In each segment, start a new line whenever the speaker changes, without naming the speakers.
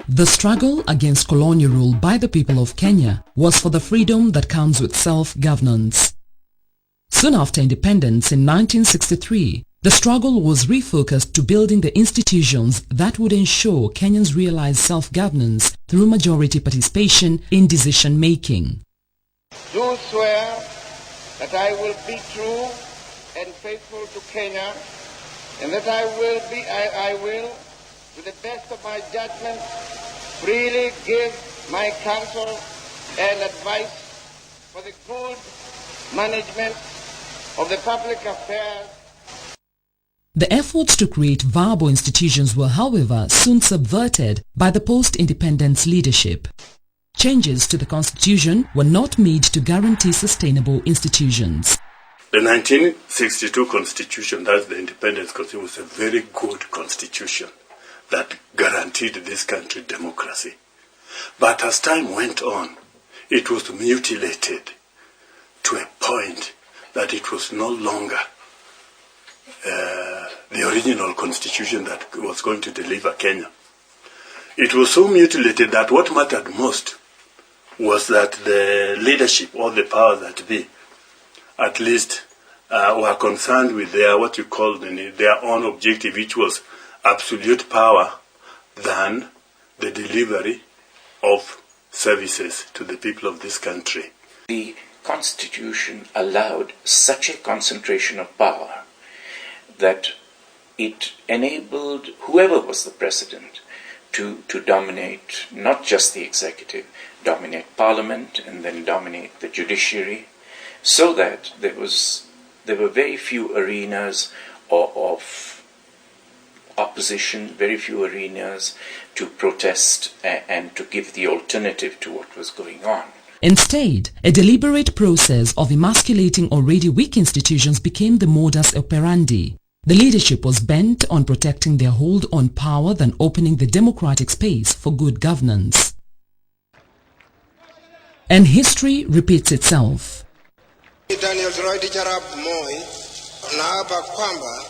The struggle against colonial rule by the people of Kenya was for the freedom that comes with self-governance. Soon after independence in 1963, the struggle was refocused to building the institutions that would ensure Kenyans realize self-governance through majority participation in decision-making.
Do swear that I will be true and faithful to Kenya, and that I will, to the best of my judgment, freely give my counsel and advice for the good management of the public affairs.
The efforts to create viable institutions were, however, soon subverted by the post-independence leadership. Changes to the constitution were not made to guarantee sustainable institutions.
The 1962 constitution, that's the independence constitution, was a very good constitution that guaranteed this country democracy. But as time went on, it was mutilated to a point that it was no longer the original constitution that was going to deliver Kenya. It was so mutilated that what mattered most was that the leadership or the power that be, at least were concerned with their, what you call their own objective, which was absolute power than the delivery of services to the people of this country.
The Constitution allowed such a concentration of power that it enabled whoever was the president to dominate not just the executive, dominate parliament and then dominate the judiciary, so that there were very few arenas of opposition, very few arenas to protest and to give the alternative to what was going on.
Instead, a deliberate process of emasculating already weak institutions became the modus operandi. The leadership was bent on protecting their hold on power than opening the democratic space for good governance. And history repeats itself.
Daniel Arap Moi naapa kwamba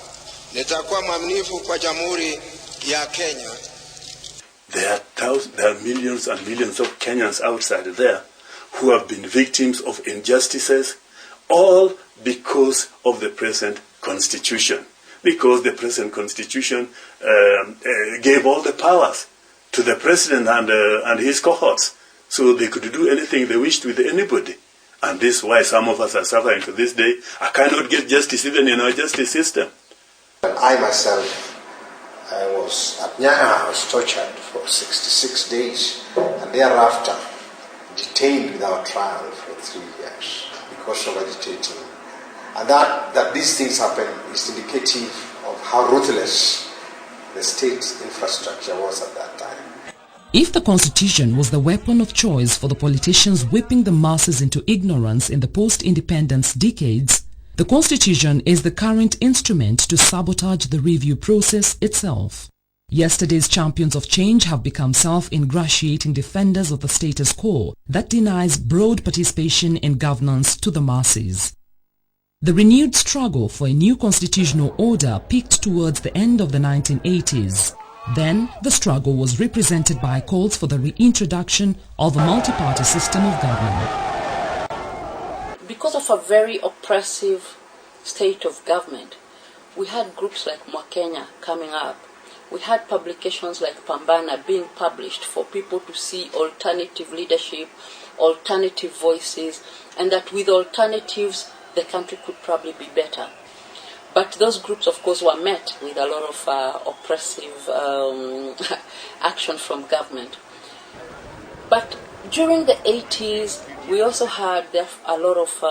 nitakuwa mwaminifu kwa Jamhuri ya Kenya.
There are millions and millions of Kenyans outside there who have been victims of injustices, all because of the present constitution. Because the present constitution gave all the powers to the president and his cohorts, so they could do anything they wished with anybody. And this is why some of us are suffering to this day. I cannot get justice even in our justice system.
I myself, I was at Nyaha House tortured for 66 days and thereafter detained without trial for 3 years because of agitating. And that these things happen is indicative of how ruthless the state infrastructure was at that time.
If the constitution was the weapon of choice for the politicians whipping the masses into ignorance in the post-independence decades, the constitution is the current instrument to sabotage the review process itself. Yesterday's champions of change have become self-ingratiating defenders of the status quo that denies broad participation in governance to the masses. The renewed struggle for a new constitutional order peaked towards the end of the 1980s. Then, the struggle was represented by calls for the reintroduction of a multi-party system of government.
Because of a very oppressive state of government, we had groups like Mwakenya coming up. We had publications like Pambana being published for people to see alternative leadership, alternative voices, and that with alternatives, the country could probably be better. But those groups, of course, were met with a lot of oppressive action from government. But during the 80s, we also had a lot of,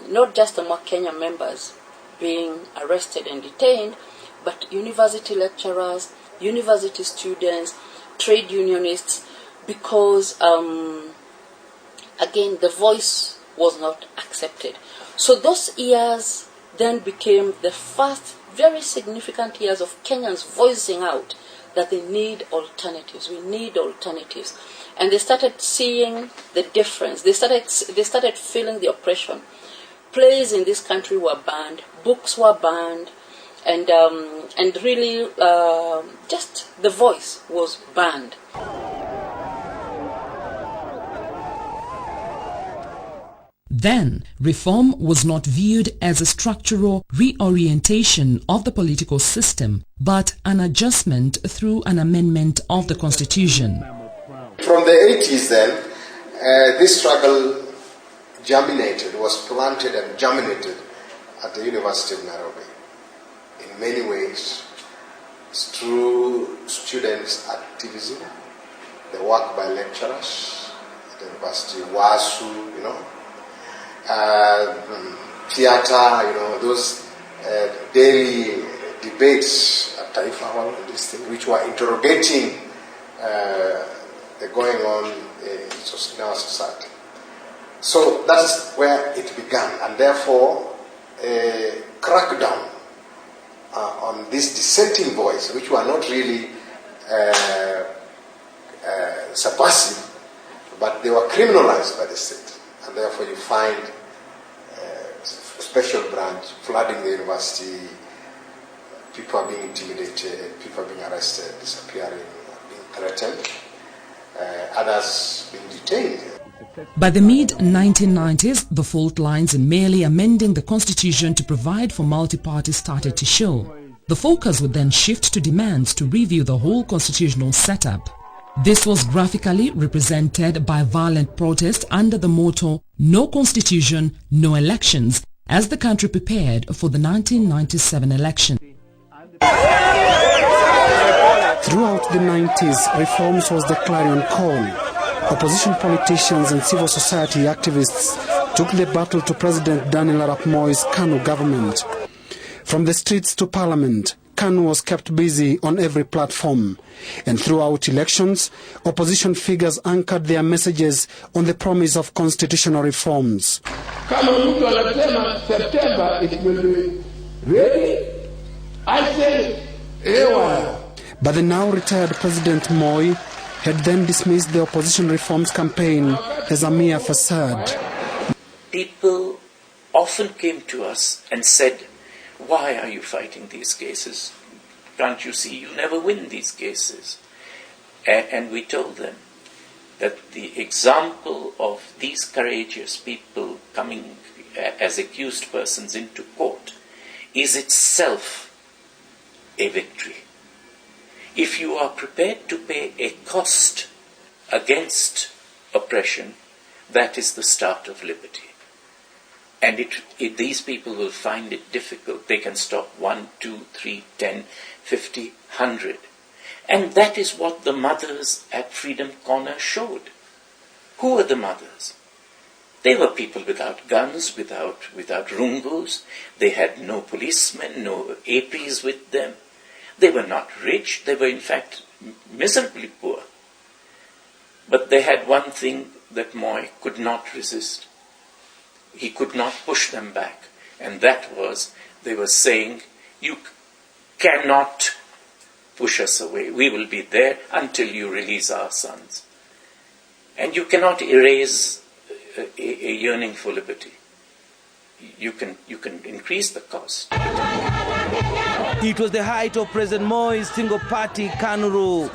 not just the Kenya members being arrested and detained, but university lecturers, university students, trade unionists, because, again, the voice was not accepted. So those years then became the first very significant years of Kenyans voicing out that they need alternatives. We need alternatives. And they started seeing the difference. They started feeling the oppression. Plays in this country were banned, books were banned, and really just the voice was banned.
Then, reform was not viewed as a structural reorientation of the political system, but an adjustment through an amendment of the constitution.
From the 80s then, this struggle germinated, was planted and germinated at the University of Nairobi. In many ways, through students' activism, the work by lecturers at the university, WASU, theater, those daily debates at Taifa Hall and this thing, which were interrogating the going on in our society. So that's where it began, and therefore a crackdown on this dissenting voice, which were not really subversive, but they were criminalized by the state, and therefore you find a special branch flooding the university, people are being intimidated, people are being arrested, disappearing, being threatened, others being detained.
By the mid-1990s, the fault lines in merely amending the constitution to provide for multi-party started to show. The focus would then shift to demands to review the whole constitutional setup. This was graphically represented by violent protest under the motto, "No Constitution, no elections," as the country prepared for the 1997 election.
Throughout the 90s, reforms was the clarion call. Opposition politicians and civil society activists took the battle to President Daniel Arap Moi's KANU government. From the streets to parliament, KANU was kept busy on every platform. And throughout elections, opposition figures anchored their messages on the promise of constitutional reforms.
Kama mtu anasema September it will be ready, I say, ewa.
But the now retired President Moi had then dismissed the opposition reforms campaign as a mere facade.
People often came to us and said, "Why are you fighting these cases? Can't you see you never win these cases?" And we told them that the example of these courageous people coming as accused persons into court is itself a victory. If you are prepared to pay a cost against oppression, that is the start of liberty. And these people will find it difficult. They can stop 1, 2, 3, 10, 50, 100. And that is what the mothers at Freedom Corner showed. Who were the mothers? They were people without guns, without rungos. They had no policemen, no APs with them. They were not rich. They were in fact miserably poor. But they had one thing that Moi could not resist. He could not push them back. And that was, they were saying, "You cannot push us away. We will be there until you release our sons." And you cannot erase a yearning for liberty. You can increase the cost.
It was the height of President Moi's single-party KANU rule.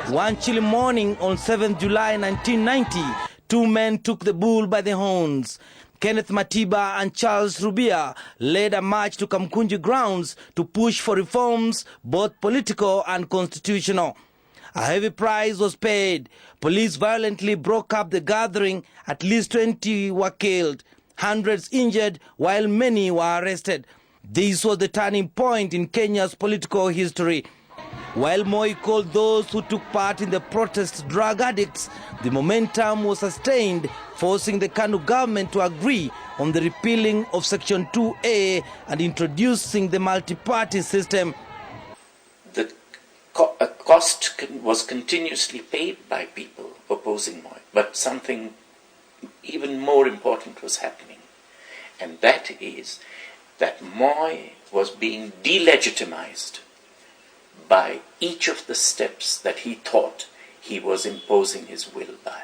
One chilly morning on 7th July 1990, two men took the bull by the horns. Kenneth Matiba and Charles Rubia led a march to Kamkunji grounds to push for reforms, both political and constitutional. A heavy price was paid. Police violently broke up the gathering. At least 20 were killed, hundreds injured, while many were arrested. This was the turning point in Kenya's political history. While Moi called those who took part in the protests drug addicts, the momentum was sustained, forcing the KANU government to agree on the repealing of Section 2A and introducing the multi-party system.
The cost was continuously paid by people opposing Moi, but something even more important was happening, and that is that Moi was being delegitimized by each of the steps that he thought he was imposing his will by.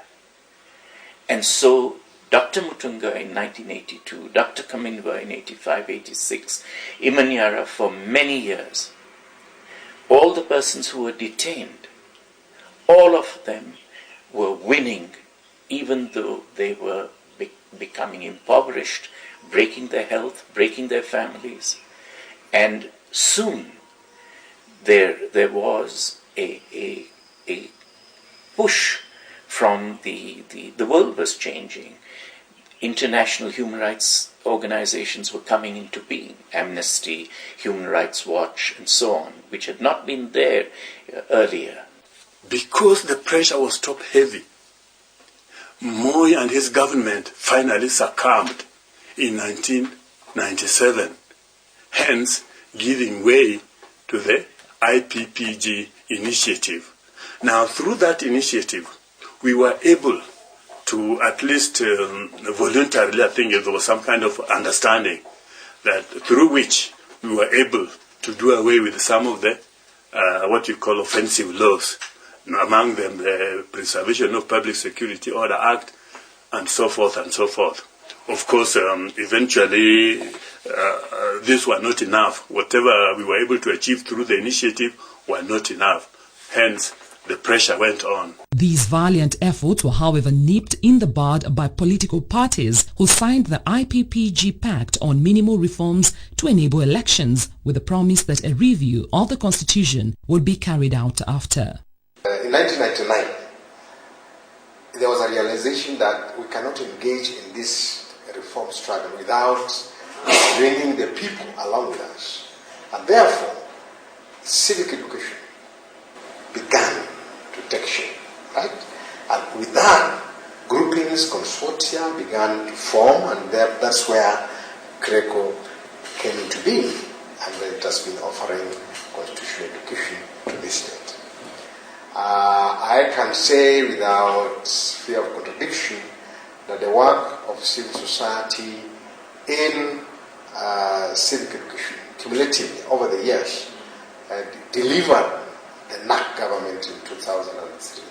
And so Dr. Mutunga in 1982, Dr. Kaminwa in 85, 86, Imanyara for many years, all the persons who were detained, all of them were winning, even though they were becoming impoverished, breaking their health, breaking their families. And soon there was a push from the world was changing. International human rights organizations were coming into being, Amnesty, Human Rights Watch, and so on, which had not been there earlier.
Because the pressure was top heavy, Moi and his government finally succumbed in 1997, hence giving way to the IPPG initiative. Now, through that initiative, we were able to at least voluntarily, I think there was some kind of understanding that through which we were able to do away with some of the what you call offensive laws, among them the Preservation of Public Security Order Act and so forth and so forth. Of course, eventually these were not enough. Whatever we were able to achieve through the initiative were not enough. Hence, the pressure went on.
These valiant efforts were, however, nipped in the bud by political parties who signed the IPPG Pact on minimal reforms to enable elections, with the promise that a review of the constitution would be carried out after.
In 1999, there was a realization that we cannot engage in this reform struggle without bringing the people along with us. And therefore, civic education began to take shape, right? And with that, groupings, consortia began to form, and that's where CRECO came into being, and it has been offering constitutional education to this date. I can say without fear of contradiction that the work of civil society in civic education, cumulatively over the years, delivered the NAC government in 2003.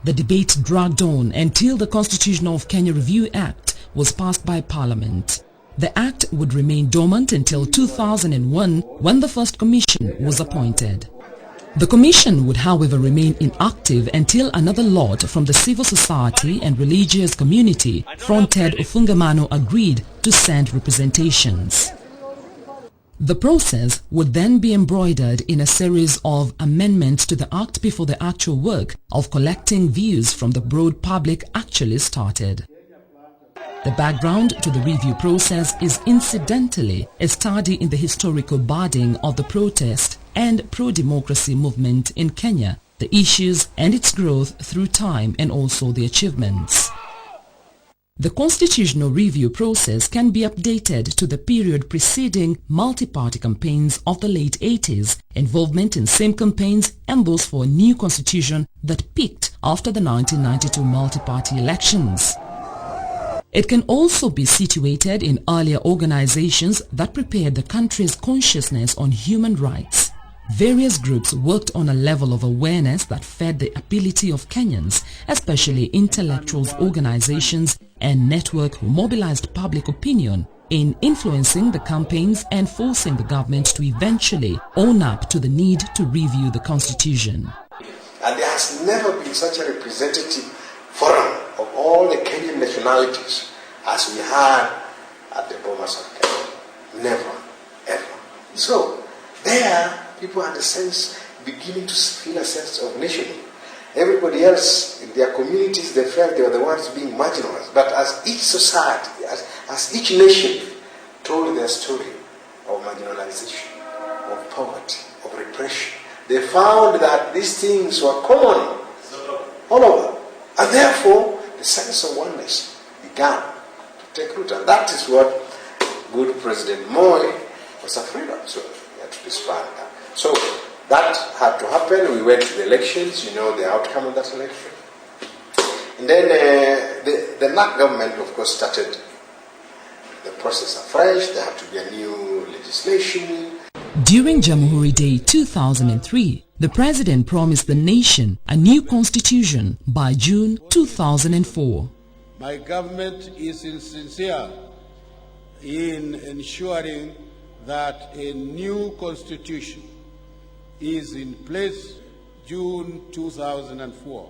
The debate dragged on until the Constitution of Kenya Review Act was passed by Parliament. The Act would remain dormant until 2001, when the first commission was appointed. The commission would, however, remain inactive until another lot from the civil society and religious community, fronted Ufungamano, agreed to send representations. The process would then be embroidered in a series of amendments to the Act before the actual work of collecting views from the broad public actually started. The background to the review process is incidentally a study in the historical budding of the protest and pro-democracy movement in Kenya, the issues and its growth through time, and also the achievements. The constitutional review process can be updated to the period preceding multi-party campaigns of the late 80s, involvement in same campaigns, and those for a new constitution that peaked after the 1992 multi-party elections. It can also be situated in earlier organizations that prepared the country's consciousness on human rights. Various groups worked on a level of awareness that fed the ability of Kenyans, especially intellectuals, organizations, and network who mobilized public opinion in influencing the campaigns and forcing the government to eventually own up to the need to review the constitution.
And there has never been such a representative forum of all the Kenyan nationalities as we had at the Bomas of Kenya. Never, ever. So, there, people had a sense, beginning to feel a sense of nationhood. Everybody else, in their communities, they felt they were the ones being marginalized. But as each society, as each nation told their story of marginalization, of poverty, of repression, they found that these things were common all over. And therefore, the sense of oneness began to take root. And that is what good President Moi was afraid of. So he had to disband that. So that had to happen. We went to the elections, you know the outcome of that election. And then the NAC government, of course, started the process afresh. There had to be a new legislation.
During Jamhuri Day 2003, the President promised the nation a new constitution by June 2004.
My government is sincere in ensuring that a new constitution is in place June 2004.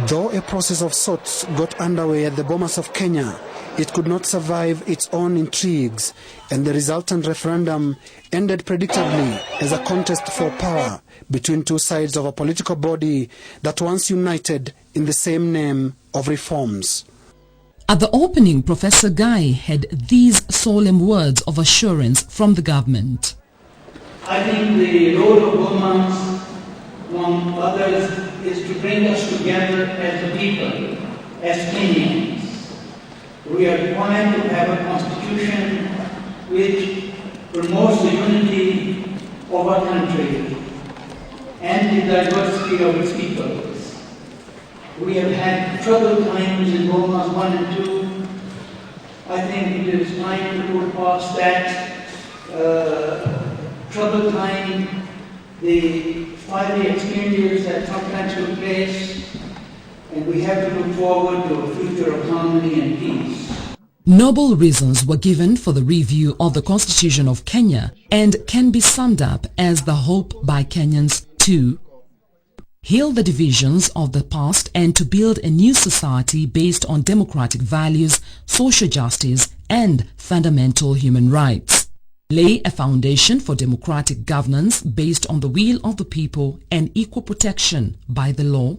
Though a process of sorts got underway at the Bomas of Kenya, it could not survive its own intrigues, and the resultant referendum ended predictably as a contest for power between two sides of a political body that once united in the same name of reforms.
At the opening, Professor Guy had these solemn words of assurance from the government.
I think the role of governments, among others, is to bring us together as a people, as Kenyans. We are required to have a constitution which promotes the unity of our country and the diversity of its peoples. We have had troubled times in Bomas 1 and 2. I think it is time to put past that troubled time, the fiery exchanges that sometimes took place, and we have to look forward to a future of harmony and peace.
Noble reasons were given for the review of the Constitution of Kenya and can be summed up as the hope by Kenyans to heal the divisions of the past and to build a new society based on democratic values, social justice and fundamental human rights. Lay a foundation for democratic governance based on the will of the people and equal protection by the law.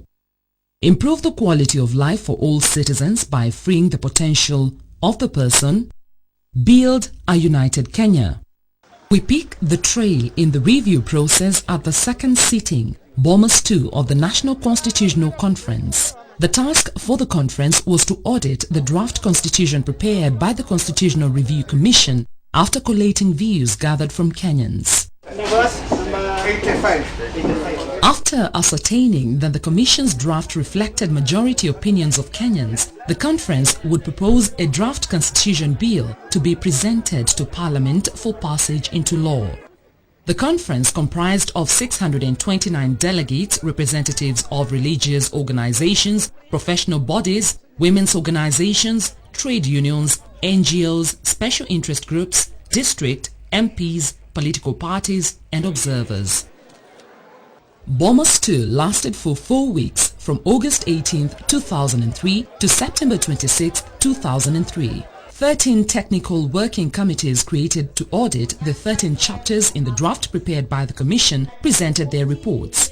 Improve the quality of life for all citizens by freeing the potential of the person. Build a united Kenya. We pick the trail in the review process at the second sitting, Bomas 2 of the National Constitutional Conference. The task for the conference was to audit the draft constitution prepared by the Constitutional Review Commission after collating views gathered from Kenyans. After ascertaining that the Commission's draft reflected majority opinions of Kenyans, the conference would propose a draft constitution bill to be presented to Parliament for passage into law. The conference comprised of 629 delegates, representatives of religious organizations, professional bodies, women's organizations, trade unions, NGOs, special interest groups, district, MPs, political parties and observers. Bomas 2 lasted for 4 weeks from August 18, 2003 to September 26, 2003. 13 technical working committees created to audit the 13 chapters in the draft prepared by the Commission presented their reports.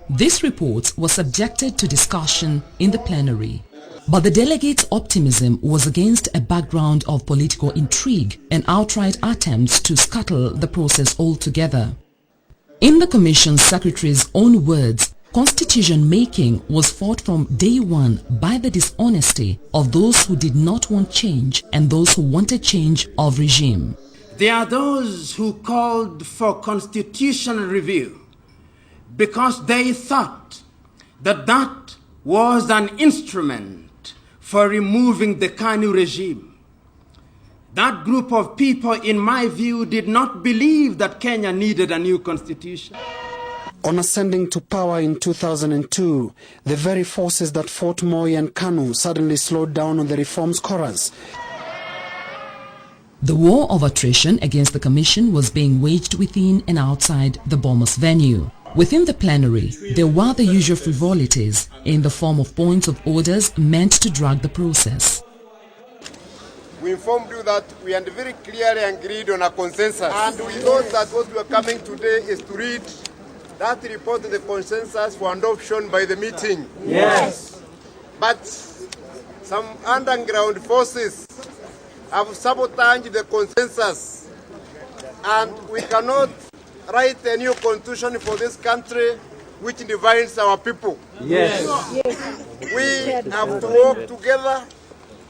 These reports were subjected to discussion in the plenary. But the delegates' optimism was against a background of political intrigue and outright attempts to scuttle the process altogether. In the Commission's secretary's own words, constitution making was fought from day one by the dishonesty of those who did not want change and those who wanted change of regime.
There are those who called for constitutional review because they thought that that was an instrument for removing the Kanu regime. That group of people, in my view, did not believe that Kenya needed a new constitution.
On ascending to power in 2002, the very forces that fought Moi and Kanu suddenly slowed down on the reforms chorus.
The war of attrition against the Commission was being waged within and outside the Bomas venue. Within the plenary, there were the usual frivolities in the form of points of orders meant to drag the process.
We informed you that we had very clearly agreed on a consensus, and we thought that what we are coming today is to read that report of the consensus for adoption by the meeting.
Yes.
But some underground forces have sabotaged the consensus, and we cannot write a new constitution for this country which divides our people.
Yes.
We have to work together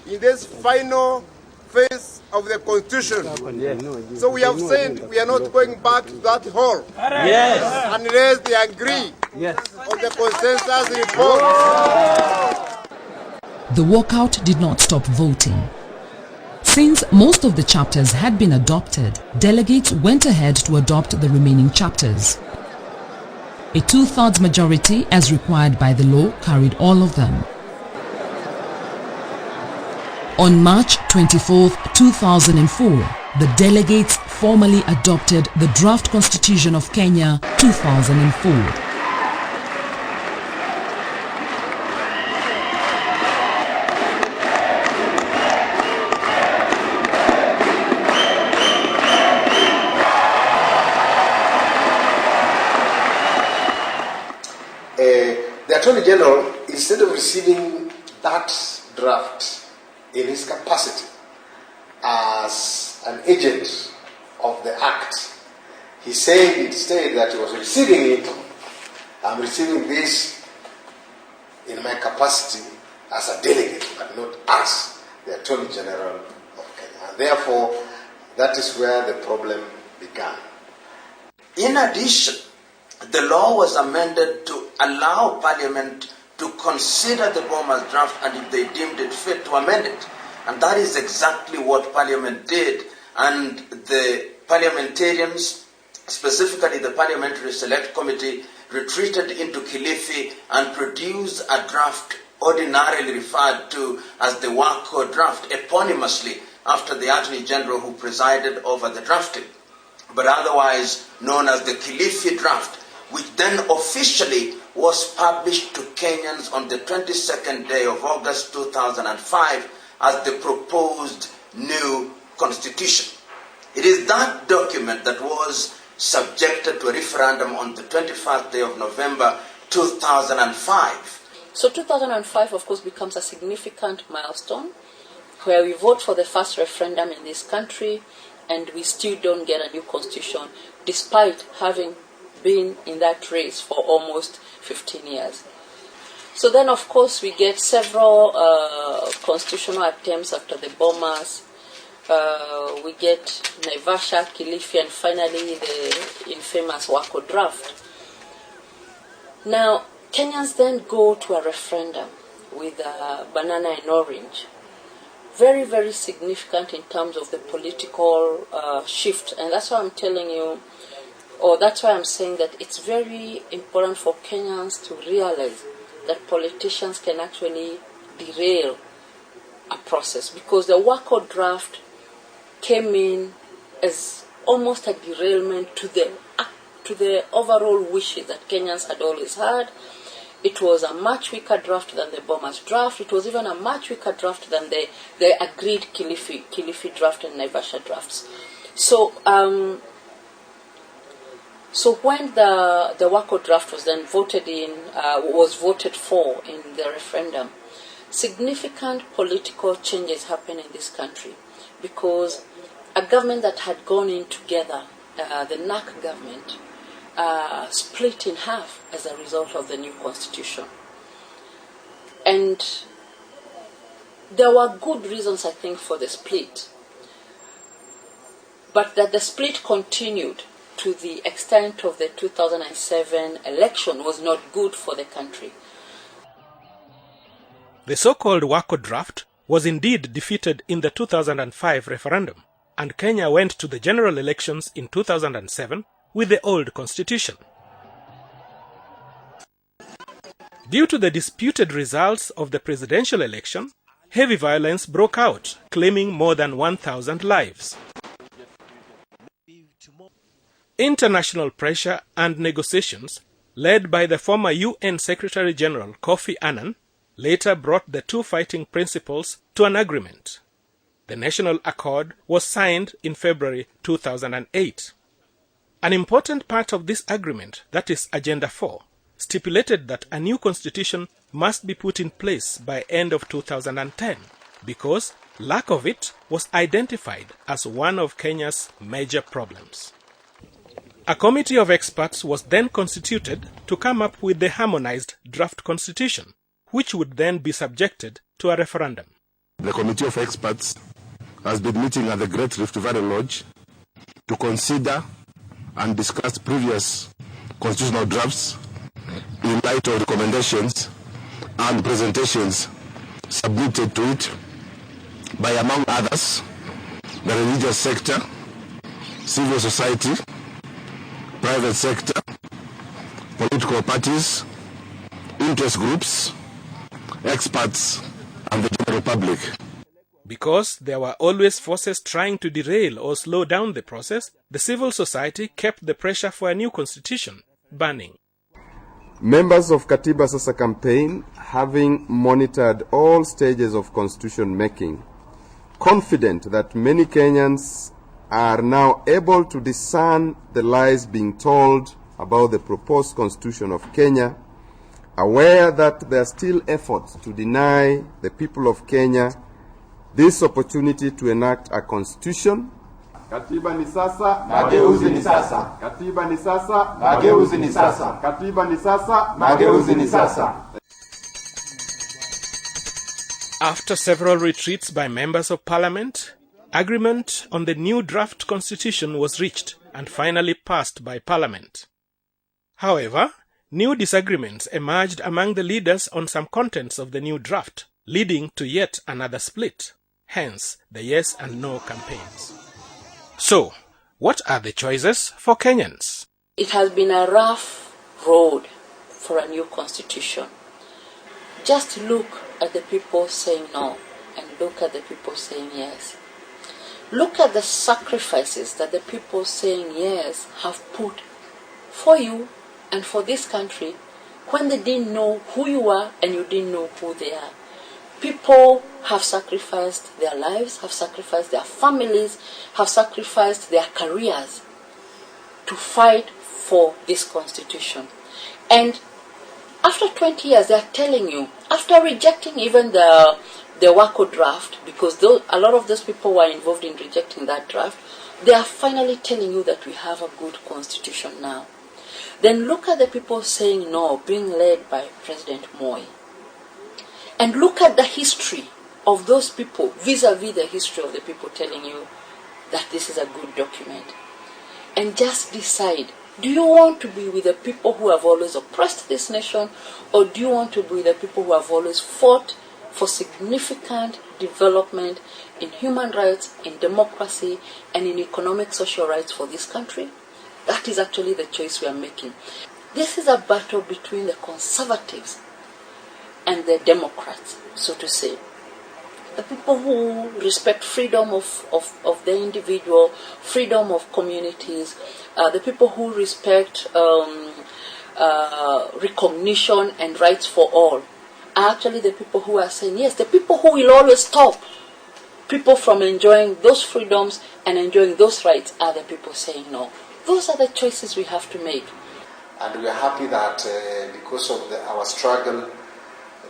in this final phase of the constitution. So we have said we are not going back to that hall unless they agree on the consensus report.
The walkout did not stop voting. Since most of the chapters had been adopted, delegates went ahead to adopt the remaining chapters. A 2/3 majority, as required by the law, carried all of them. On March 24, 2004, the delegates formally adopted the Draft Constitution of Kenya 2004.
the Attorney General, instead of receiving that draft in his capacity as an agent of the Act, he said instead that he was receiving it, I'm receiving this in my capacity as a delegate, but not as the Attorney General of Kenya. And therefore, that is where the problem began.
In addition, the law was amended to allow Parliament to consider the Boma's draft and if they deemed it fit to amend it. And that is exactly what Parliament did. And the parliamentarians, specifically the Parliamentary Select Committee, retreated into Kilifi and produced a draft ordinarily referred to as the Wako draft, eponymously after the Attorney General who presided over the drafting, but otherwise known as the Kilifi draft, which then officially was published to Kenyans on the 22nd day of August 2005 as the proposed new constitution. It is that document that was subjected to a referendum on the 21st day of November 2005.
So 2005, of course, becomes a significant milestone where we vote for the first referendum in this country and we still don't get a new constitution despite having been in that race for almost 15 years. So then, of course, we get several constitutional attempts after the Bomas. We get Naivasha, Kilifi, and finally the infamous Wako draft. Now, Kenyans then go to a referendum with banana and orange. Very, very significant in terms of the political shift. And that's why I'm telling you, or that's why I'm saying that it's very important for Kenyans to realize that politicians can actually derail a process, because the Wako draft came in as almost a derailment to the overall wishes that Kenyans had always had. It was a much weaker draft than the Bomas draft. It was even a much weaker draft than the agreed Kilifi draft and Naivasha drafts. So when the Wako draft was then voted for in the referendum, significant political changes happened in this country, because a government that had gone in together, the NAC government, split in half as a result of the new constitution. And there were good reasons, I think, for the split. But that the split continued to the extent of the 2007 election was not good for the country.
The so-called Wako draft was indeed defeated in the 2005 referendum, and Kenya went to the general elections in 2007 with the old constitution. Due to the disputed results of the presidential election, heavy violence broke out, claiming more than 1,000 lives. International pressure and negotiations, led by the former UN Secretary General Kofi Annan, later brought the two fighting principals to an agreement. The National Accord was signed in February 2008. An important part of this agreement, that is Agenda 4, stipulated that a new constitution must be put in place by end of 2010 because lack of it was identified as one of Kenya's major problems. A committee of experts was then constituted to come up with the harmonized draft constitution, which would then be subjected to a referendum.
The committee of experts has been meeting at the Great Rift Valley Lodge to consider and discuss previous constitutional drafts in light of recommendations and presentations submitted to it by, among others, the religious sector, civil society, private sector, political parties, interest groups, experts, and the general public.
Because there were always forces trying to derail or slow down the process, the civil society kept the pressure for a new constitution burning.
Members of Katiba Sasa campaign, having monitored all stages of constitution making, confident that many Kenyans are now able to discern the lies being told about the proposed constitution of Kenya, aware that there are still efforts to deny the people of Kenya this opportunity to enact a constitution. Katiba ni sasa, mageuzi ni sasa. Katiba ni sasa, mageuzi ni sasa. Katiba ni sasa, mageuzi ni sasa.
After several retreats by members of parliament, agreement on the new draft constitution was reached and finally passed by parliament. However, new disagreements emerged among the leaders on some contents of the new draft, leading to yet another split, hence the yes and no campaigns. So, what are the choices for Kenyans?
It has been a rough road for a new constitution. Just look at the people saying no and look at the people saying yes. Look at the sacrifices that the people saying yes have put for you and for this country when they didn't know who you are and you didn't know who they are. People have sacrificed their lives, have sacrificed their families, have sacrificed their careers to fight for this constitution. And after 20 years, they are telling you, after rejecting even the WACO draft, because a lot of those people were involved in rejecting that draft, they are finally telling you that we have a good constitution now. Then look at the people saying no, being led by President Moi. And look at the history of those people vis-a-vis the history of the people telling you that this is a good document. And just decide, do you want to be with the people who have always oppressed this nation, or do you want to be with the people who have always fought for significant development in human rights, in democracy, and in economic social rights for this country? That is actually the choice we are making. This is a battle between the conservatives and the Democrats, so to say. The people who respect freedom of the individual, freedom of communities, the people who respect recognition and rights for all, are actually the people who are saying yes. The people who will always stop people from enjoying those freedoms and enjoying those rights are the people saying no. Those are the choices we have to make.
And we are happy that because of our struggle,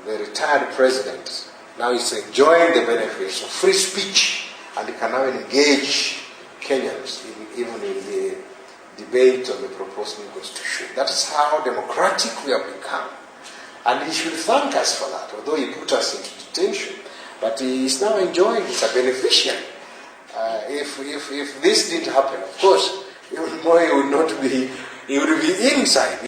the retired president now is enjoying the benefits of free speech, and he can now engage Kenyans even in the debate on the proposed new constitution. That is how democratic we have become. And he should thank us for that, although he put us into detention. But he is now enjoying, he's a beneficiary. If this didn't happen, of course, even more he would be inside.